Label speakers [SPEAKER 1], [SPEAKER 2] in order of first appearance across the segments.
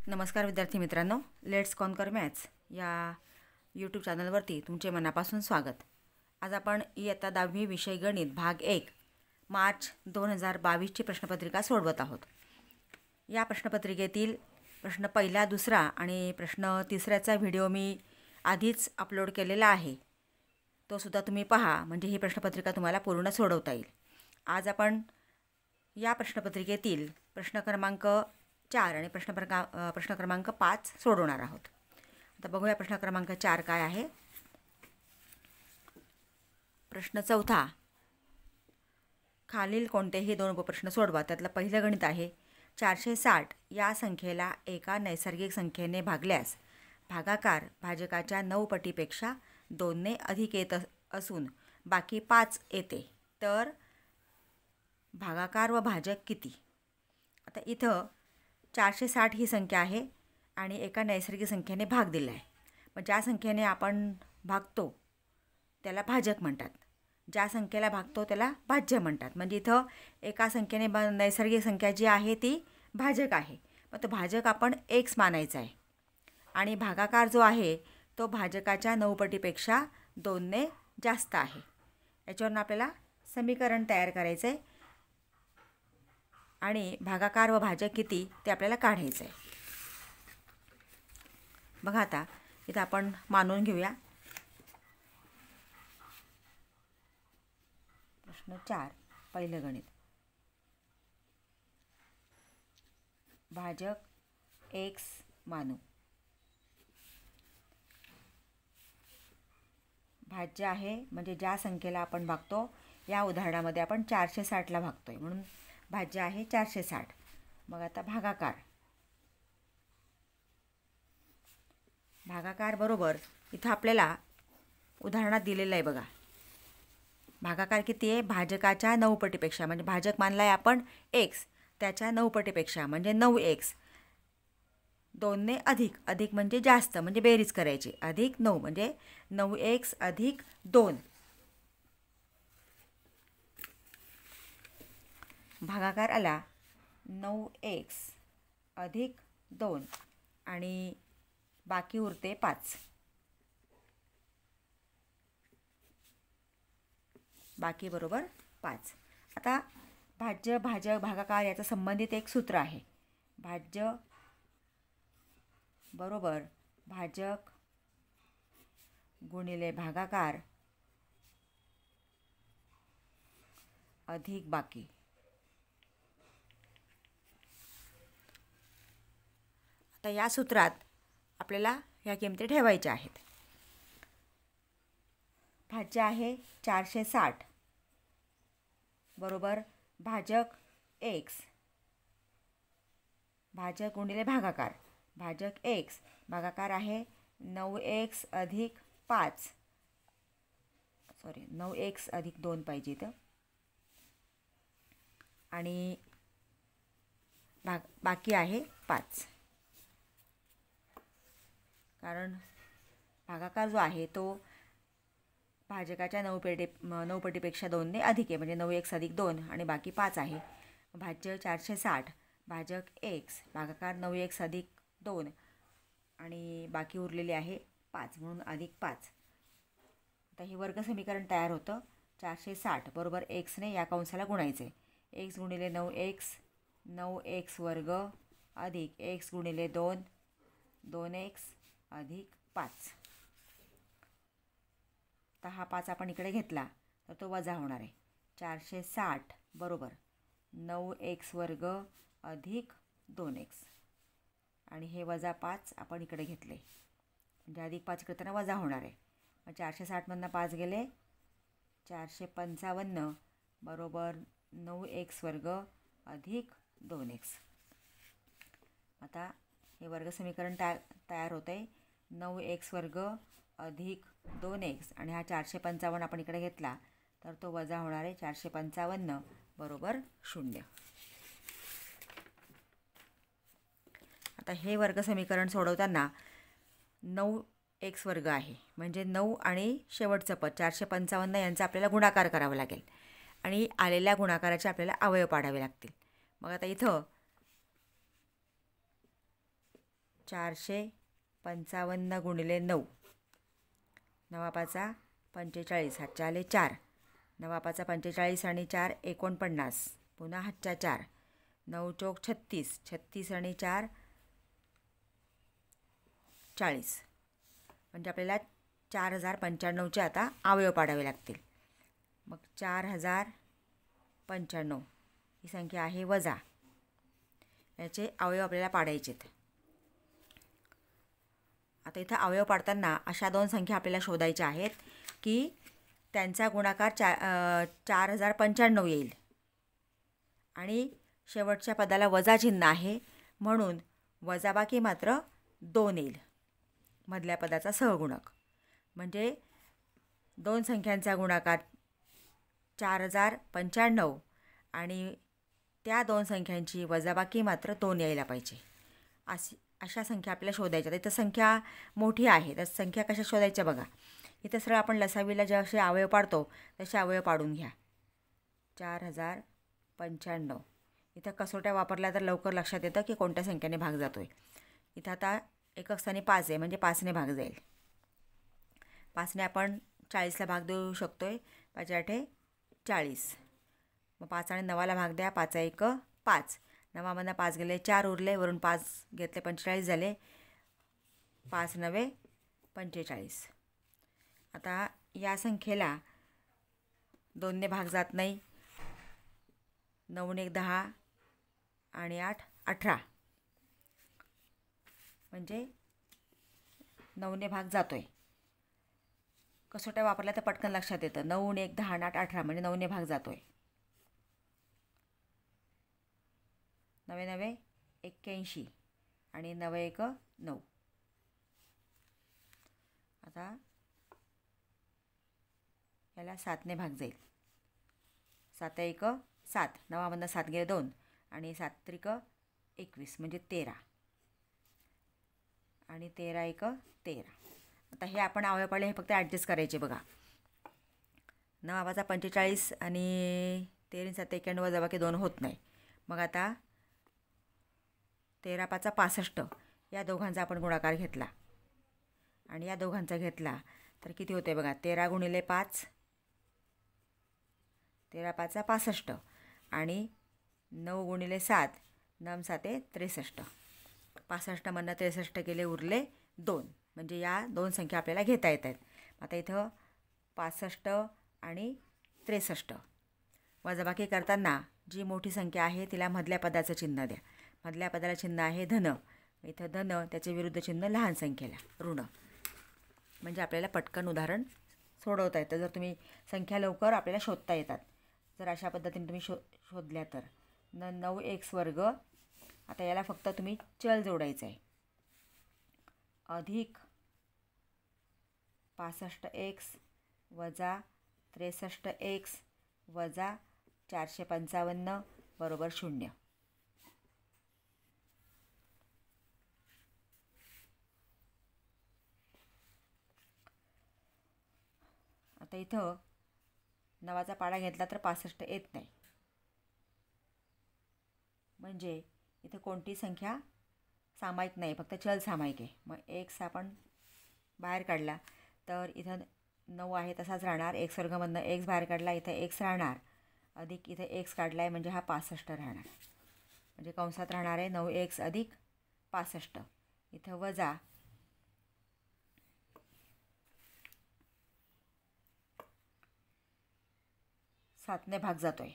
[SPEAKER 1] नमस्कार विद्यार्थी मित्रांनो, लेट्स कॉन्कर मॅथ्स या यूट्यूब चॅनलवरती तुमचे मनापासून स्वागत। आज आपण इयत्ता 10वी विषय गणित भाग 1 मार्च 2022ची प्रश्नपत्रिका सोडवत आहोत। या प्रश्नपत्रिकेतील प्रश्न पहिला, दुसरा आणि प्रश्न तिसऱ्याचा व्हिडिओ मी आधीच अपलोड केलेला आहे, तो सुद्धा तुम्ही पहा, म्हणजे ही प्रश्नपत्रिका तुम्हाला पूर्ण सोडवता येईल। आज आपण या प्रश्नपत्रिकेतील प्रश्न क्रमांक 4 आणि प्रश्न क्रमांक 5 सोडवणार आहोत। आता बघूया प्रश्न क्रमांक 4 काय आहे। प्रश्न चौथा, खालील कोणतेही दोन उपप्रश्न सोडवा। त्यातलं पहिलं गणित आहे, 460 या संख्येला एका नैसर्गिक संख्येने भागल्यास भागाकार भाजकाच्या 9 पटीपेक्षा 2 ने अधिक येत असून बाकी 5 येते, तर भागाकार व भाजक किती। आता इथं 460 ही संख्या आहे आणि एका नैसर्गिक संख्येने भाग दिला आहे। मग ज्या संख्येने आपण भागतो त्याला भाजक म्हणतात, ज्या संख्येला भागतो त्याला भाज्य म्हणतात। म्हणजे इथं एका संख्येने नैसर्गिक संख्या जी आहे ती भाजक आहे, मग तो भाजक आपण x मानायचा आहे आणि भागाकार जो आहे तो भाजकाच्या 9 पटीपेक्षा 2 ने जास्त आहे। याच्यावरून आपल्याला समीकरण तयार करायचं आहे आणि भागाकार व भाजक किती ते आपल्याला काढायचं आहे। बघा आता इथं आपण मानून घेऊया। प्रश्न 4 पहिलं गणित, भाजक x मानू, भाज्य आहे म्हणजे ज्या संख्येला आपण भागतो, या उदाहरणामध्ये आपण 460 ला भागतोय म्हणून भाज्य आहे 460। मग आता भागाकार, भागाकार बरोबर इथं आपल्याला उदाहरणात दिलेलं आहे बघा, भागाकार किती आहे, भाजकाच्या 9 पटीपेक्षा, म्हणजे भाजक मानलाय आपण x, त्याच्या 9 पटीपेक्षा म्हणजे 9x, 2 ने अधिक, अधिक म्हणजे जास्त, म्हणजे बेरीज करायची, अधिक 9 म्हणजे 9x अधिक 2, भागाकार आला 9x अधिक 2 आणि बाकी उरते 5, बाकी बरोबर 5। आता भाज्य भाजक भागाकार याचा संबंधित एक सूत्र आहे, भाज्य बरोबर भाजक गुणिले भागाकार अधिक बाकी। आता या सूत्रात आपल्याला या किमती ठेवायच्या आहेत। भाज्य आहे 460 बरोबर भाजक x, भाजक गुणिले भागाकार, भाजक x, भागाकार आहे 9x अधिक 5, सॉरी 9x अधिक 2 पाहिजे इथं, आणि बाकी आहे 5, कारण भागाकार जो आहे तो भाजकाच्या 9 पटीपेक्षा 2 ने अधिक आहे, म्हणजे 9x अधिक 2 आणि बाकी 5 आहे। भाज्य 460 भाजक x, भागाकार 9x अधिक 2 आणि बाकी उरलेले आहे 5 म्हणून अधिक 5। आता हे वर्ग समीकरण तयार होतं, 460 बरोबर x ने या कंसाला गुणायचे, x गुणिले 9x, 9x वर्ग अधिक x गुणिले 2, 2x अधिक 5। आता हा 5 आपण इकडे घेतला तर तो वजा होणार आहे, 460 बरोबर 9x वर्ग अधिक 2x आणि हे वजा 5 आपण इकडे घेतले, म्हणजे अधिक 5 करताना वजा होणार आहे। मग 460 मधनं 5 गेले, 455 बरोबर 9x वर्ग अधिक 2x। आता हे वर्ग समीकरण तयार होतं आहे, 9x वर्ग अधिक 2x आणि हा 455 आपण इकडे घेतला तर तो वजा होणार आहे, 455 बरोबर 0। आता हे वर्ग समीकरण सोडवताना 9x वर्ग आहे, म्हणजे 9 आणि शेवटचं पद 455 यांचा आपल्याला गुणाकार करावा लागेल आणि आलेल्या गुणाकाराचे आपल्याला अवयव पाडावे लागतील। मग आता इथं 455 गुणिले 9, 9 पाचा 45, हातच्या आले 4, 9 पाचा 45 आणि 4 49, पुन्हा हातच्या 4, 9 चौक 36, 36 आणि 4 40, म्हणजे आपल्याला 4095चे आता अवयव पाडावे लागतील. मग 4095 ही संख्या आहे वजा, याचे अवयव आपल्याला पाडायचे आहेत. आता इथं अवयव पाडताना अशा दोन संख्या आपल्याला शोधायच्या आहेत की त्यांचा गुणाकार 4095 येईल आणि शेवटच्या पदाला वजा चिन्ह आहे म्हणून वजाबाकी मात्र 2 येईल मधल्या पदाचा सहगुणक. म्हणजे दोन संख्यांचा गुणाकार 4095 आणि त्या दोन संख्यांची वजाबाकी मात्र 2 यायला पाहिजे. अशा संख्या आपल्याला शोधायच्या. इथं संख्या मोठी आहे तर संख्या कशा शोधायच्या बघा. इथं सरळ आपण लसावीला जसे अवयव पाडतो तसे अवयव पाडून घ्या. 4095 इथं कसोट्या वापरल्या तर लवकर लक्षात येतं की कोणत्या संख्येने भाग जातो आहे. इथं आता एकक स्थानी 5 आहे म्हणजे 5ने भाग जाईल. 5ने आपण 40ला भाग देऊ शकतो आहे. 5 8 40. मग 5 आणि 9ला भाग द्या. 5 1 5. 9मधनं 5 गेले 4 उरले, वरून 5 घेतले 45 झाले. 5 9 45. आता या संख्येला 2ने भाग जात नाही. 9 1 10 आणि 8 18, म्हणजे 9ने भाग जातोय. कसोट्या वापरल्या तर पटकन लक्षात येतं. 9 1 10 आणि 8 18 म्हणजे 9ने भाग जातोय. 9 9 81 आणि 9 1 9. आता याला 7ने भाग जाईल. 7 1 7. 9मधनं 7 गेले 2 आणि 7 3 21 म्हणजे 13 आणि 13 1 13. आता हे आपण अवयव पाडले हे फक्त ॲडजस्ट करायचे बघा. 9 पाचा 45 आणि 13 7 91 वजाबाकी 2 होत नाही. मग आता 13 पाचा 65 या दोघांचा आपण गुणाकार घेतला आणि या दोघांचा घेतला तर किती होते बघा. 13 गुणिले 5, 13 पाचा 65 आणि 9 गुणिले 7, 9 7 63. 65मधनं 63 केले, उरले 2. म्हणजे या दोन संख्या आपल्याला घेता येत आहेत. आता इथं 65 आणि 63 वजाबाकी करताना जी मोठी संख्या आहे तिला मधल्या पदाचं चिन्ह द्या. मधल्या पदाला चिन्ह आहे धन. इथं धन, त्याचे विरुद्ध चिन्ह लहान संख्येला ऋण. म्हणजे आपल्याला पटकन उदाहरण सोडवता येतं जर तुम्ही संख्या लवकर आपल्याला शोधता येतात. जर अशा पद्धतीने तुम्ही शोधल्या तर 9x वर्ग. आता याला फक्त तुम्ही चल जोडायचं आहे. अधिक 65x वजा 63x वजा 455 बरोबर 0. आता इथं 9चा पाडा घेतला तर 65 येत नाही. म्हणजे इथं कोणती संख्या सामायिक नाही, फक्त चल सामायिक आहे. मग x आपण बाहेर काढला तर इथं 9 आहे तसाच राहणार. x वर्गमधनं x बाहेर काढला, इथं x राहणार. अधिक इथं x काढला आहे म्हणजे हा 65 राहणार. म्हणजे कंसात राहणार आहे 9x अधिक 65. इथं वजा 7ने भाग जातो आहे.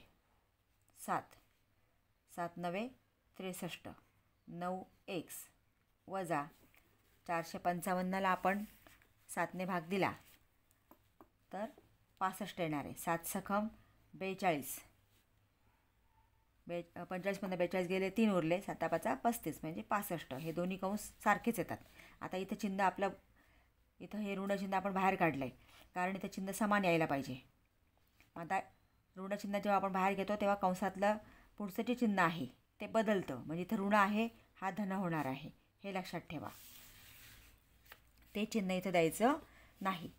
[SPEAKER 1] 7 7 9 63. 9x वजा 455ला आपण 7ने भाग दिला तर 65 येणार आहे. 7 सखम 42. 45मधनं 42 गेले, 3 उरले. 7 5 35 म्हणजे 65. हे दोन्ही कंस सारखेच येतात. आता इथं चिन्ह आपलं इथं हे ऋण चिन्ह आपण बाहेर काढलं आहे कारण इथं चिन्ह समान यायला पाहिजे. आता ऋण चिन्ह जेव्हा आपण बाहेर घेतो तेव्हा कंसातलं पुढचं जे चिन्ह आहे ते बदलतं. म्हणजे इथं ऋण आहे, हा धन होणार आहे, हे लक्षात ठेवा. ते चिन्ह इथं द्यायचं नाही.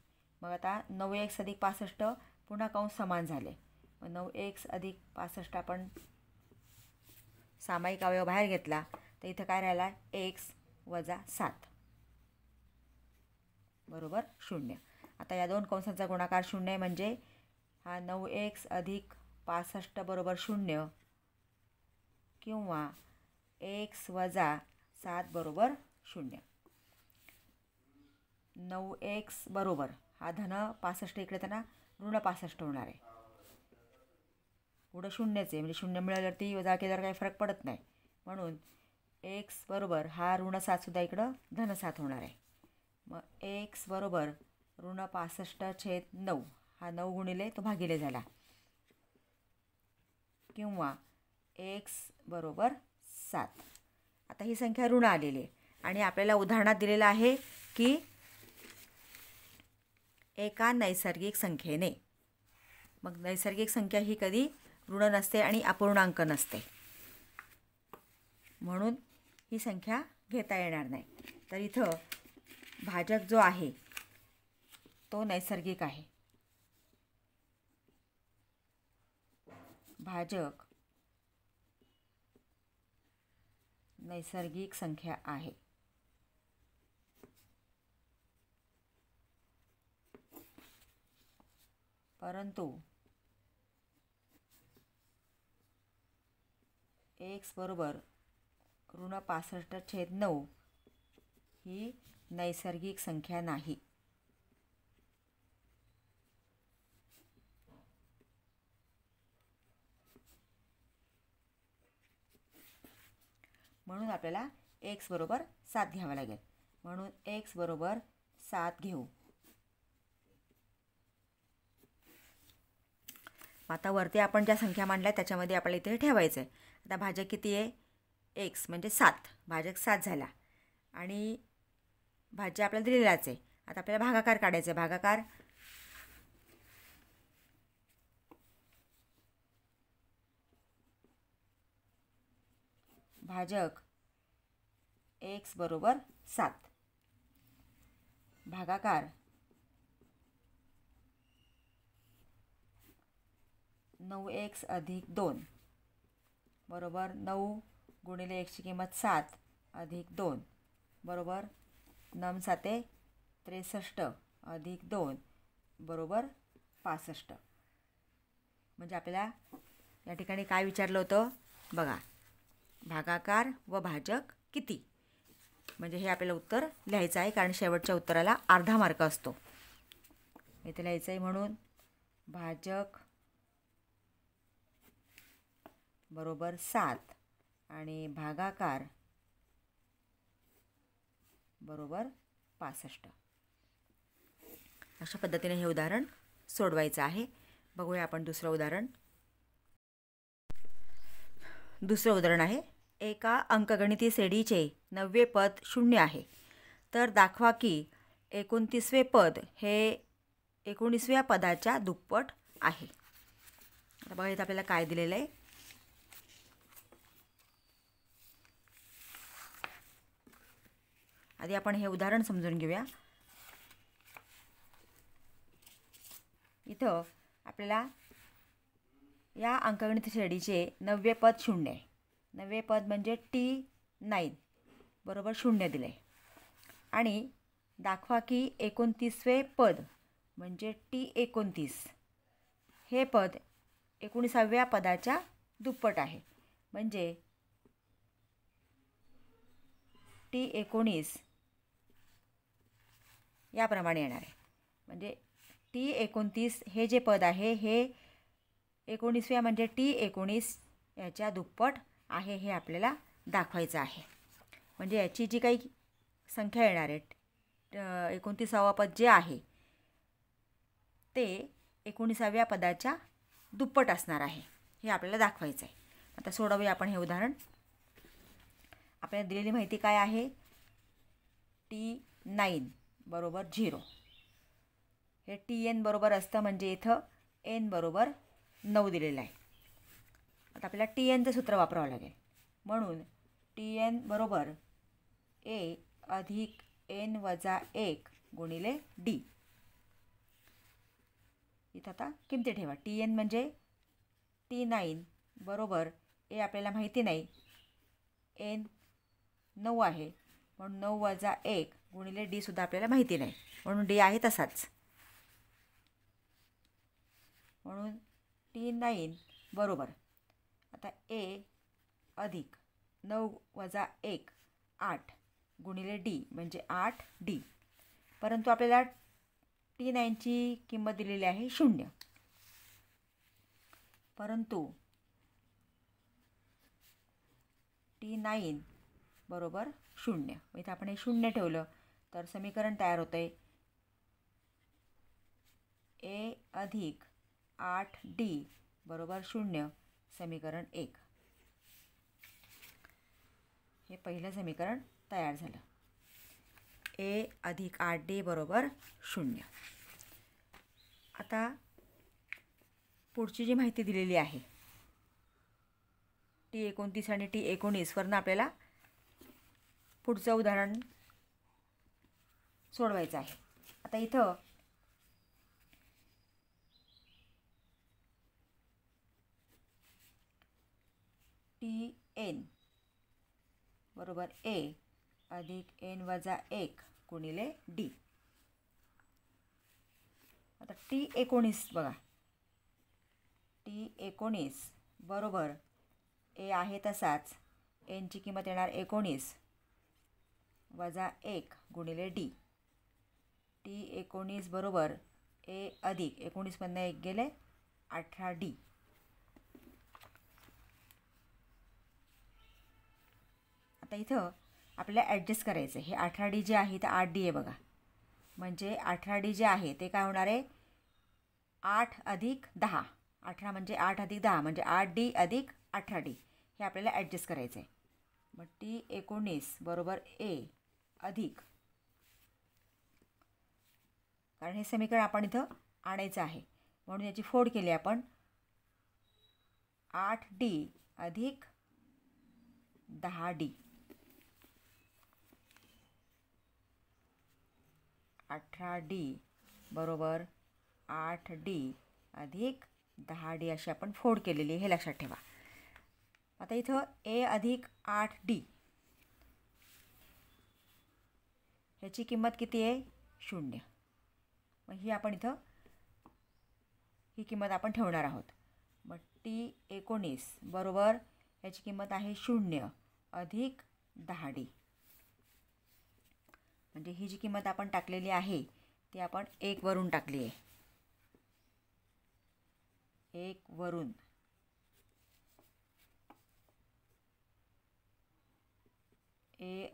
[SPEAKER 1] मग आता 9x अधिक 65 पुन्हा कंस समान झाले. मग 9x अधिक 65 आपण सामायिक अवयव बाहेर घेतला तर इथं काय राहिला x वजा 7 बरोबर 0. आता या दोन कंसांचा गुणाकार 0 आहे म्हणजे हा 9x अधिक 65 बरोबर 0 किंवा x वजा 7 बरोबर 0. 9x बरोबर हा धन 65 इकडे त्यांना ऋण 65 होणार आहे. पुढं 0च आहे म्हणजे 0 मिळाल्यावरती वजा केल्यावर काही फरक पडत नाही. म्हणून x बरोबर हा ऋण 7 सुद्धा इकडं धन 7 होणार आहे. मग x बरोबर ऋण 65/9 हा 9 गुणिले तो भागिले झाला किंवा x बरोबर 7. आता ही संख्या ऋण आलेली आहे आणि आपल्याला उदाहरणात दिलेलं आहे की एका नैसर्गिक संख्येने. मग नैसर्गिक संख्या ही कधी ऋण नसते आणि अपूर्णांक नसते म्हणून ही संख्या घेता येणार नाही. तर इथं भाजक जो आहे तो नैसर्गिक आहे. भाजक नैसर्गिक संख्या आहे. परंतु x बरोबर ऋण 65/9 ही नैसर्गिक संख्या नाही. म्हणून आपल्याला x बरोबर 7 घ्यावा लागेल. म्हणून x बरोबर 7 घेऊ. आता वरती आपण ज्या संख्या मांडल्या त्याच्यामध्ये आपल्याला इथे ठेवायचं आहे. आता भाजक किती आहे x म्हणजे 7. भाजक 7 झाला आणि भाज्य आपल्याला दिलेलाच आहे. आता आपल्याला भागाकार काढायचा आहे. भागाकार भाजक x बरोबर 7 भागाकार 9x अधिक 2 बरोबर 9 गुणिले xची किंमत 7 अधिक 2 बरोबर 9 7 63 अधिक 2 बरोबर 65. म्हणजे आपल्याला या ठिकाणी काय विचारलं होतं बघा, भागाकार व भाजक किती. म्हणजे हे आपल्याला उत्तर लिहायचं आहे कारण शेवटच्या उत्तराला अर्धा मार्क असतो. इथे लिहायचं आहे म्हणून भाजक बरोबर 7 आणि भागाकार बरोबर 65. अशा पद्धतीने हे उदाहरण सोडवायचं आहे. बघूया आपण दुसरं उदाहरण. दुसरं उदाहरण आहे, एका अंकगणिती श्रेणीचे 90 पद 0 आहे. तर दाखवा की 29वे पद हे 19व्या पदाच्या दुप्पट आहे. आता बघा इथं आपल्याला काय दिलेलं आहे. आधी आपण हे उदाहरण समजून घेऊया. इथं आपल्याला या अंकगणित श्रेणीचे 90 पद 0 आहे. 90 पद म्हणजे T9 बरोबर 0 दिले आणि दाखवा की 29वे पद म्हणजे T29 हे पद 19व्या पदाच्या दुप्पट आहे. म्हणजे T19 याप्रमाणे येणार आहे. म्हणजे T29 हे जे पद आहे हे 19व्या म्हणजे T19 याच्या दुप्पट आहे हे आपल्याला दाखवायचं आहे. म्हणजे याची जी काही संख्या येणार आहे 29वा पद जे आहे ते 19व्या पदाच्या दुप्पट असणार आहे हे आपल्याला दाखवायचं आहे. आता सोडवूया आपण हे उदाहरण. आपल्याला दिलेली माहिती काय आहे, T9 बरोबर 0. हे Tn बरोबर असतं म्हणजे इथं n बरोबर 9 दिलेलं आहे. आता आपल्याला Tnचं सूत्र वापरावं लागेल. म्हणून Tn बरोबर a अधिक n वजा 1 गुणिले d. इथं आता किमती ठेवा. Tn म्हणजे T9 बरोबर a आपल्याला माहिती नाही n 9 आहे म्हणून 9 वजा 1 गुणिले डी सुद्धा आपल्याला माहिती नाही, म्हणून डी आहे तसाच. म्हणून T9 बरोबर आता ए अधिक 9 वजा 1 8 गुणिले डी म्हणजे 8D. परंतु आपल्याला T9ची किंमत दिलेली आहे 0. परंतु T9 बरोबर 0. इथं आपण हे 0 ठेवलं तर समीकरण तयार होतं आहे ए अधिक 8D बरोबर 0 समीकरण 1. हे पहिलं समीकरण तयार झालं. ए अधिक 8D बरोबर 0. आता पुढची जी माहिती दिलेली आहे T29 आणि T19 वरनं आपल्याला पुढचं उदाहरण सोडवायचं आहे. आता इथं Tn बरोबर ए अधिक n वजा 1 गुणिले डी. आता T19 बघा, T19 बरोबर ए आहे तसाच एनची किंमत येणार 19 वजा 1 गुणिले डी. T19 बरोबर ए अधिक 19 मधनं 1 गेले 18D. आता इथं आपल्याला ॲडजस्ट करायचं आहे. हे 18D जे आहे ते 8D आहे बघा, म्हणजे 18D जे आहे ते काय होणार आहे 8 अधिक 10. 18 म्हणजे 8 अधिक 10 म्हणजे 8D अधिक 18D. हे आपल्याला ॲडजस्ट करायचं आहे. मग T19 बरोबर ए अधिक, कारण हे समीकरण आपण इथं आणायचं आहे म्हणून याची फोड केली आपण 8D अधिक 10D. 18D बरोबर 8D अधिक 10D अशी आपण फोड केलेली, हे लक्षात ठेवा. आता इथं ए अधिक 8D ह्याची किंमत किती आहे 0. मग ही आपण इथं ही किंमत आपण ठेवणार आहोत. मग T19 बरोबर ह्याची किंमत आहे 0 अधिक 10D. म्हणजे ही जी किंमत आपण टाकलेली आहे ती आपण 1 वरून टाकली आहे. 1 वरून ए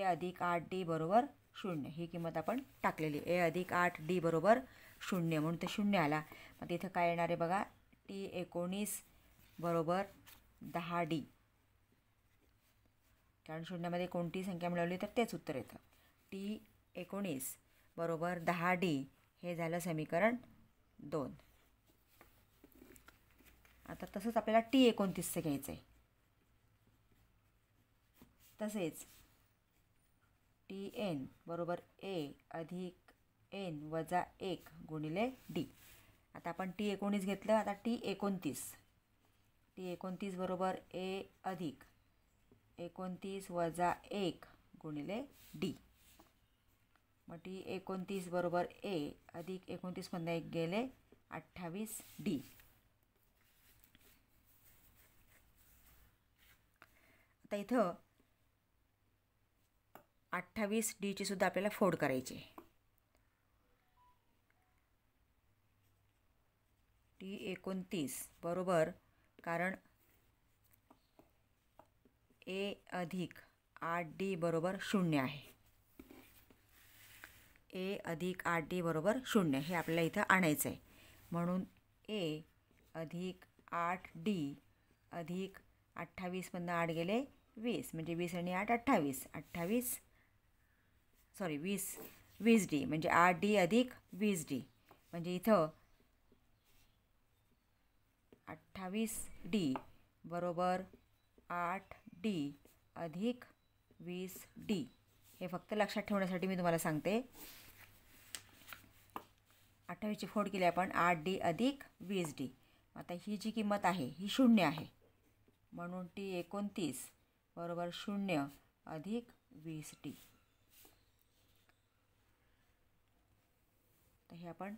[SPEAKER 1] अधिक 8D बरोबर 0 ही किंमत आपण टाकलेली. ए अधिक 8D बरोबर 0 म्हणून ते 0 आला. मग इथं काय येणार आहे बघा T19 बरोबर 10D. कारण 0मध्ये कोणतीही संख्या मिळवली तर तेच उत्तर येतं. T19 बरोबर 10D हे झालं समीकरण 2. आता तसंच आपल्याला T29चं घ्यायचं आहे. तसेच Tn बरोबर ए अधिक n वजा 1 गुणिले डी. आता आपण T19 घेतलं. आता T29 बरोबर ए अधिक 29 वजा 1 गुणिले डी. मग T29 बरोबर ए अधिक 29 मधनं 1 गेले 28D. आता इथं 28Dची सुद्धा आपल्याला फोड करायची आहे. T29 बरोबर, कारण ए अधिक 8D बरोबर 0 आहे. ए अधिक 8D बरोबर 0 हे आपल्याला इथं आणायचं आहे. म्हणून ए अधिक 8D अधिक 28 मधनं 8 गेले 20 म्हणजे 20 आणि 8 28 20D म्हणजे 8D अधिक 20D. म्हणजे इथं 28D बरोबर 8D अधिक 20D. हे फक्त लक्षात ठेवण्यासाठी मी तुम्हाला सांगते. 28ची फोड केली आपण 8D अधिक 20D. आता ही जी किंमत आहे ही 0 आहे. म्हणून T29 बरोबर 0 अधिक 20T. तर हे आपण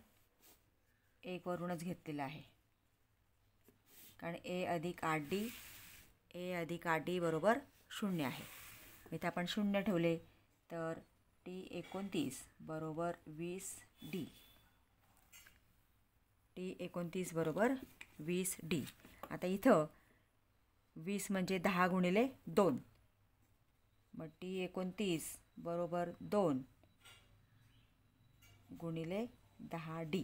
[SPEAKER 1] 1 वरूनच घेतलेलं आहे, कारण A अधिक 8D बरोबर 0 आहे. इथे आपण 0 ठेवले तर T29 बरोबर 20D. T29 बरोबर 20D. आता इथं 20 म्हणजे 10 गुणिले 2, मग T29 बरोबर 2 गुणिले 10D.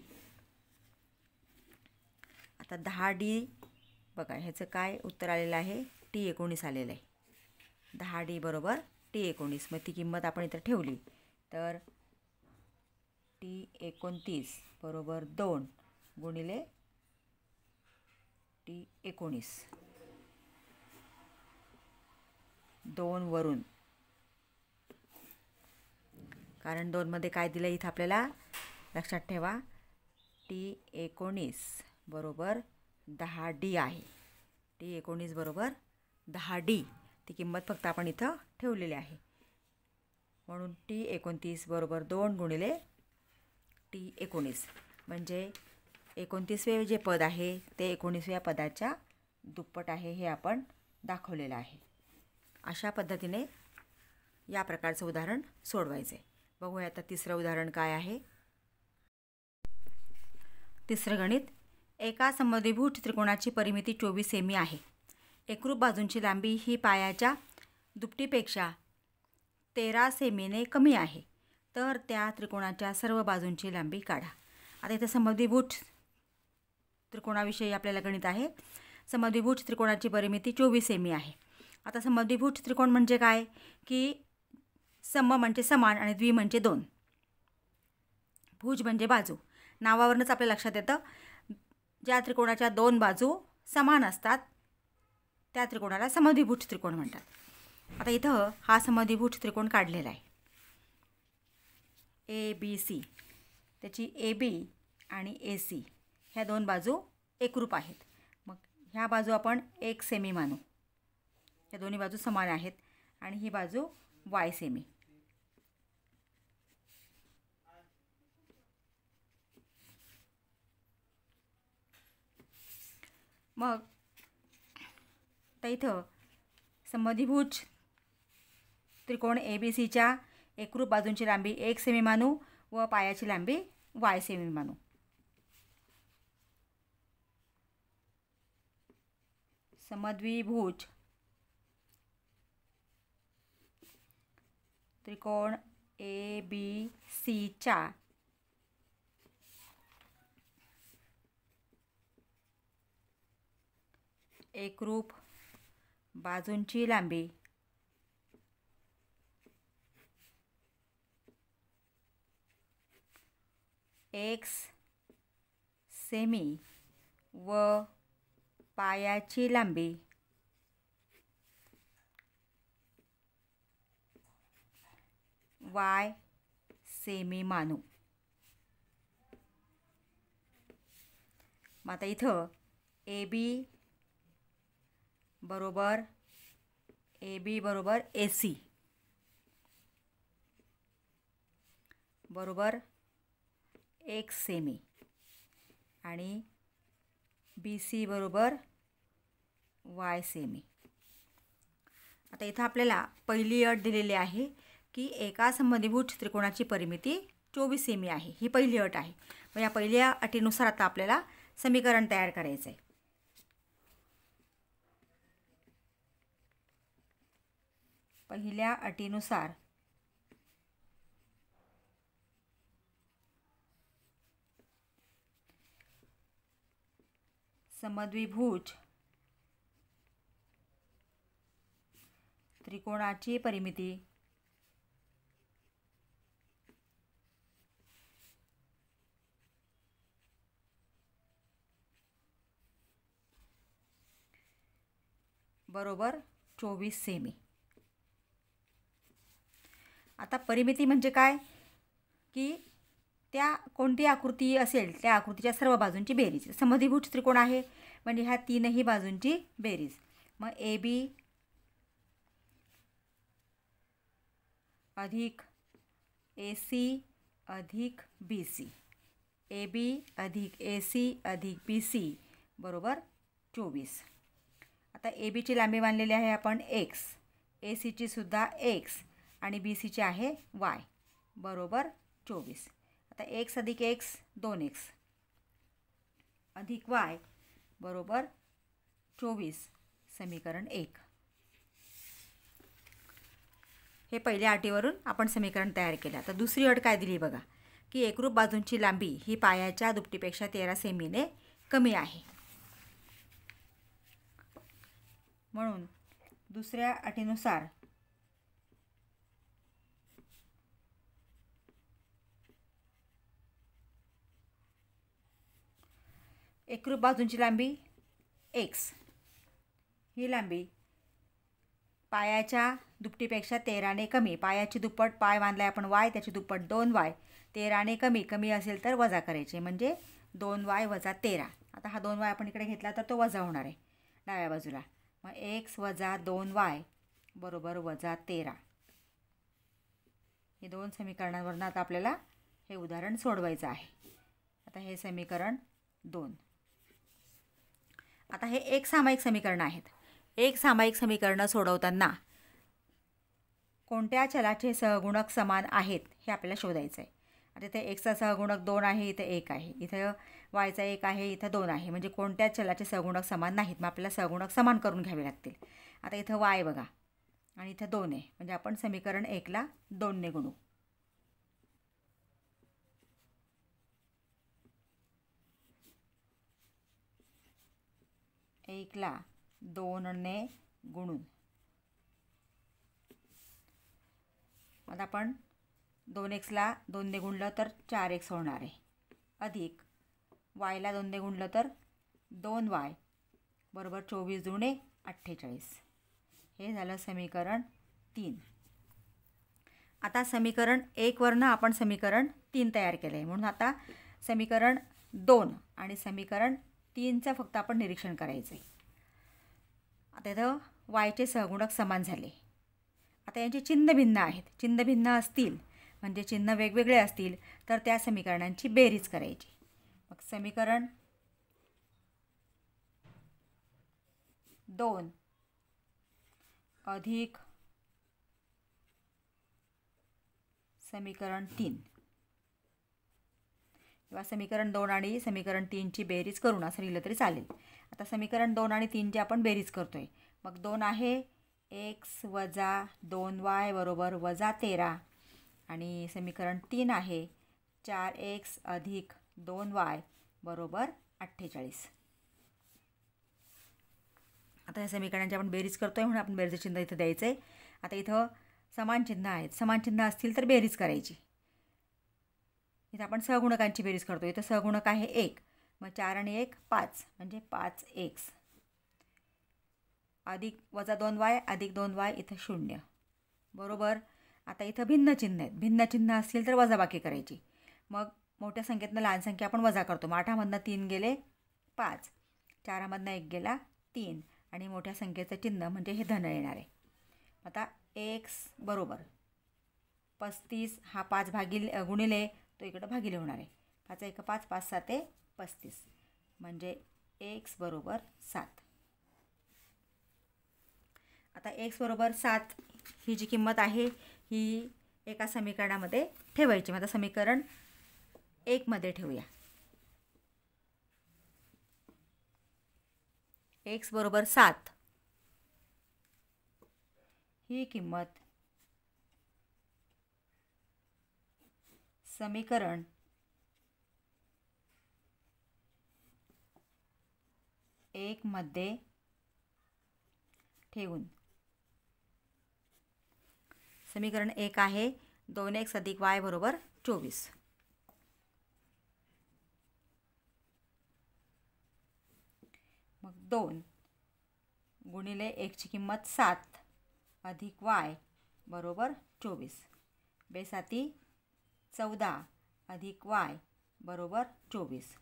[SPEAKER 1] आता 10D बघा, ह्याचं काय उत्तर आलेलं आहे, T19 आलेलं आहे. 10D बरोबर T19. मग ती किंमत आपण इथं ठेवली तर T29 बरोबर 2 गुणिले T19. 2 वरून, कारण 2मध्ये काय दिलं इथं आपल्याला लक्षात ठेवा, T19 बरोबर 10D आहे. T19 बरोबर 10D. ती किंमत फक्त आपण इथं ठेवलेली आहे. म्हणून T29 बरोबर 2 गुणिले T19, म्हणजे 29वे जे पद आहे ते 19व्या पदाच्या दुप्पट आहे, हे आपण दाखवलेलं आहे. अशा पद्धतीने या प्रकारचं उदाहरण सोडवायचं आहे. बघूया आता तिसरं उदाहरण काय आहे. तिसरं गणित. एका समद्विभुज त्रिकोणाची परिमिती 24 सेमी आहे. एकरूप बाजूंची लांबी ही पायाच्या दुपटीपेक्षा 13 सेमीने कमी आहे. तर त्या त्रिकोणाच्या सर्व बाजूंची लांबी काढा. आता इथं समद्विभुज त्रिकोणाविषयी आपल्याला गणित आहे. समद्विभुज त्रिकोणाची परिमिती 24 सेमी आहे. आता समद्विभुज त्रिकोण म्हणजे काय, की सम म्हणजे समान आणि द्वि म्हणजे 2. भुज म्हणजे बाजू. नावावरूनच आपल्या लक्षात येतं, ज्या त्रिकोणाच्या 2 बाजू समान असतात त्या त्रिकोणाला समद्विभुज त्रिकोण म्हणतात. आता इथं हा समद्विभुज त्रिकोण काढलेला आहे, ABC. त्याची AB आणि AC ह्या 2 बाजू एकरूप आहेत. मग ह्या बाजू आपण 1 सेमी मानू. या दोन्ही बाजू समान आहेत आणि ही बाजू Y सेमी. मग तर इथं समद्विभुज त्रिकोण ABCच्या एकरूप बाजूंची लांबी 1 सेमी मानू व पायाची लांबी Y सेमी मानू. समद्विभुज त्रिकोण ABCच्या एकरूप बाजूंची लांबी X सेमी व पायाची लांबी Y सेमी मानू. मग आता इथं AB बरोबर AC बरोबर 1 सेमी आणि BC बरोबर Y सेमी. आता इथं आपल्याला पहिली अट दिलेली आहे की एका समद्विभुज त्रिकोणाची परिमिती 24 सेमी आहे. ही पहिली अट आहे. मग या पहिल्या अटीनुसार आता आपल्याला समीकरण तयार करायचं आहे. पहिल्या अटीनुसार समद्विभुज त्रिकोणाची परिमिती बरोबर 24 सेमी. आता परिमिती म्हणजे काय, की त्या कोणती आकृती असेल त्या आकृतीच्या सर्व बाजूंची बेरीज. समद्विभुज त्रिकोण आहे म्हणजे ह्या 3ही बाजूंची बेरीज. मग ए बी अधिक ए सी अधिक बी सी, ए बी अधिक ए सी अधिक बी सी बरोबर 24. आता ए बीची लांबी मानलेली आहे आपण एक्स, ए सीची सुद्धा एक्स आणि बी सीची आहे वाय बरोबर 24. आता एक्स अधिक एक्स 2x अधिक वाय बरोबर 24 समीकरण 1. हे पहिल्या अटीवरून आपण समीकरण तयार केलं. तर दुसरी अट काय दिली बघा, की एकरूप बाजूंची लांबी ही पायाच्या दुपटीपेक्षा 13 सेमीने कमी आहे. म्हणून दुसऱ्या अटीनुसार एकरूप बाजूंची लांबी एक्स ही लांबी पायाच्या दुपटीपेक्षा 13ने कमी, पायाची दुप्पट पाय मानला आहे आपण वाय, त्याची दुप्पट 2y, 13ने कमी, कमी असेल तर वजा करायचे म्हणजे 2y वजा 13. आता हा 2y आपण इकडे घेतला तर तो वजा होणार आहे डाव्या बाजूला. मग x वजा 2y बरोबर वजा 13. हे दोन समीकरणांवरून आता आपल्याला हे उदाहरण सोडवायचं आहे. आता हे समीकरण 2. आता हे एक सामायिक समीकरण आहेत. एक सामायिक समीकरणं सोडवताना कोणत्या चलाचे सहगुणक समान आहेत हे आपल्याला शोधायचं आहे. आता इथे एक्सचा सहगुणक 2 आहे, इथे 1 आहे, इथं वायचा 1 आहे, इथं 2 आहे, म्हणजे कोणत्या चलाचे सहगुणक समान नाहीत. मग आपल्याला सहगुणक समान करून घ्यावे लागतील. आता इथं वाय बघा आणि इथं 2 आहे, म्हणजे आपण समीकरण 1ला 2ने गुणू. एकला 2ने गुणून आता आपण 2xला 2ने गुणलं तर 4x होणार आहे, अधिक वायला 2ने गुणलं तर 2y बरोबर 24 दुणे 48. हे झालं समीकरण 3. आता समीकरण 1 वरनं आपण समीकरण 3 तयार केलं आहे. म्हणून आता समीकरण 2 आणि समीकरण 3चं फक्त आपण निरीक्षण करायचं आहे. आता इथं वायचे सहगुणक समान झाले. आता यांची चिन्ह भिन्न आहेत. चिन्ह भिन्न असतील म्हणजे चिन्ह वेगवेगळे असतील तर त्या समीकरणांची बेरीज करायची. मग समीकरण 2 अधिक समीकरण 3 किंवा समीकरण 2 आणि समीकरण 3ची बेरीज करून असं लिहिलं तरी चालेल. आता समीकरण 2 आणि 3ची आपण बेरीज करतोय. मग 2 आहे x वजा 2y बरोबर वजा 13 आणि समीकरण 3 आहे 4x अधिक 2y बरोबर 48. आता या समीकरणांची आपण बेरीज करतोय म्हणून आपण बेरीजचं चिन्ह इथं द्यायचं आहे. आता इथं समान चिन्ह आहेत. समान चिन्ह असतील तर बेरीज करायची. इथं आपण सहगुणकांची बेरीज करतो. इथं सहगुणक आहे 1, मग 4 आणि 1 5 म्हणजे 5x अधिक वजा 2y अधिक 2y इथं 0 बरोबर. आता इथं भिन्न चिन्ह आहेत. भिन्न चिन्ह असतील तर वजाबाकी करायची. मग मोठ्या संख्येतनं लहान संख्या आपण वजा करतो. मग 8मधनं 3 गेले 5, 4मधनं 1 गेला 3 आणि मोठ्या संख्येचं चिन्ह म्हणजे हे धन येणार आहे. आता x बरोबर 35 हा 5 भागिले गुणिले तो इकडं भागिले होणार आहे. 5 1 5 5 7 35 म्हणजे x बरोबर 7. आता x बरोबर 7 ही जी किंमत आहे ही एका समीकरणामध्ये ठेवायची. मग आता समीकरण 1 मध्ये ठेवूया. x बरोबर 7 ही किंमत समीकरण 1 मध्ये ठेवून समीकरण 1 आहे 2x अधिक y बरोबर 24. मग 2 गुणिले 1ची किंमत 7 अधिक y बरोबर 24. बेसाती 14 अधिक y बरोबर 24.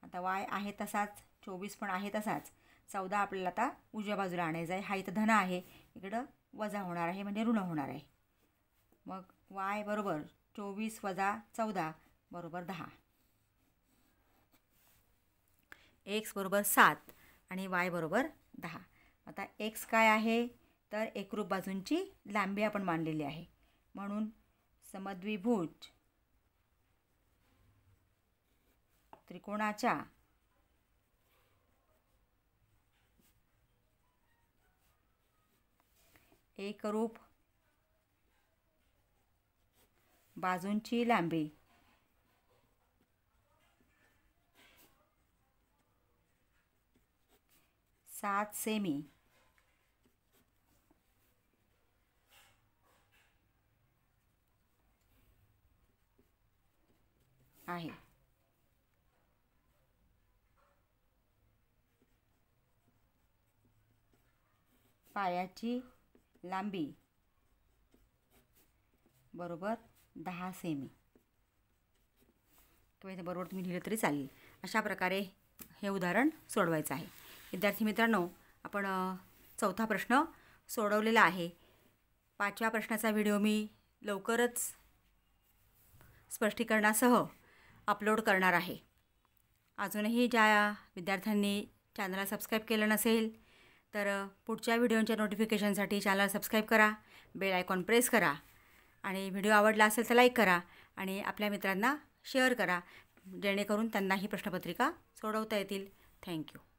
[SPEAKER 1] आता y आहे तसाच, 24 पण आहे तसाच. 14 आपल्याला आता उजव्या बाजूला आणायचं आहे. हा इथं धन आहे, इकडं वजा होणार आहे म्हणजे ऋण होणार आहे. मग y बरोबर 24 - 14 बरोबर 10. x बरोबर 7 आणि y बरोबर 10. आता x काय आहे तर एकरूप बाजूंची लांबी आपण मांडलेली आहे, म्हणून समद्विभुज त्रिकोणाच्या एकरूप बाजूंची लांबी 7 सेमी आहे. पायाची लांबी बरोबर 10 सेमी किंवा इथे बरोबर तुम्ही लिहिलं तरी चालेल. अशा प्रकारे हे उदाहरण सोडवायचं आहे. विद्यार्थी मित्रांनो, आपण चौथा प्रश्न सोडवलेला आहे. 5व्या प्रश्नाचा व्हिडिओ मी लवकरच स्पष्टीकरणासह अपलोड करणार आहे. अजूनही ज्या विद्यार्थ्यांनी चॅनलला सबस्क्राईब केलं नसेल तर पुढच्या व्हिडिओच्या नोटिफिकेशनसाठी चॅनल सबस्क्राईब करा, बेल आयकॉन प्रेस करा आणि व्हिडिओ आवडला असेल तर लाईक करा आणि आपल्या मित्रांना शेअर करा, जेणेकरून त्यांनाही प्रश्नपत्रिका सोडवता येतील. थँक्यू.